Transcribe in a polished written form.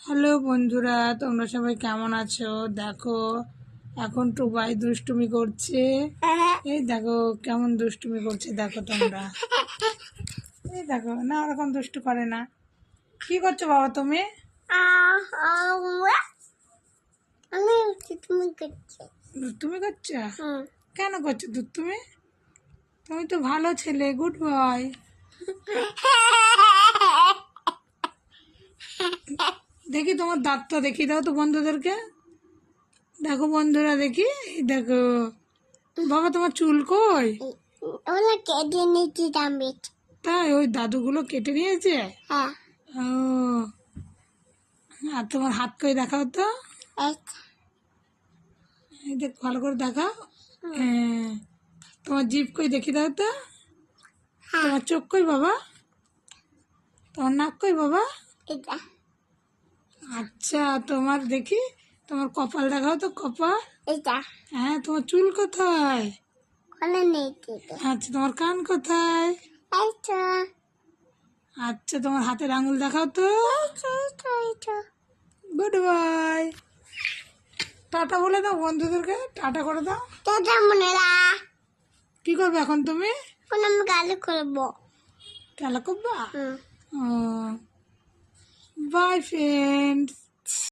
Hello বন্ধুরা, তোমরা সবাই কেমন আছো? দেখো, এখন টুবাই দুষ্টুমি করছে। এই দেখো কেমন দুষ্টুমি করছে, দেখো তোমরা। এই দেখো, না ওরকম দুষ্টু করে না। কি করছো বাবা তুমি? দুষ্টুমি করছো? কেন করছো দুষ্টুমি? তুমি তো ভালো ছেলে, গুড বয়। দেখি তোমার দাঁতটা দেখি দাও তো বন্ধুদেরকে। দেখো বন্ধুরা, দেখি এই দেখো। বাবা তোমার চুল কই? কেটে নিয়েছি দামি। তাই ওই দাদুগুলো কেটে নিয়েছে? হ্যাঁ। ও, আর তোমার হাত কই দেখাও তো। এই দেখ, ভালো করে দেখাও। হ্যাঁ, তোমার জিভ কই দেখি দাও তো। তোমার চোখ কই বাবা? তোমার নাক কই বাবা? এটা আচ্ছা, তোমার দেখি তোমার কপাল দেখাও তো, কপাল। এটা হ্যাঁ, তোমার চুল কোথায়? কোনে নিয়েছি। আচ্ছা, তোমার কান কোথায়? এইটা আচ্ছা, তোমার হাতের আঙুল দেখাও তো। এইটা গুড বাই। টাটা বলে দাও বন্ধুদেরকে, টাটা করে দাও। এটা মনে রা কি করবে এখন তুমি? কোন আমি গালি করবো। খেলা করবা? ও, বাই ফ্রেন্ডস।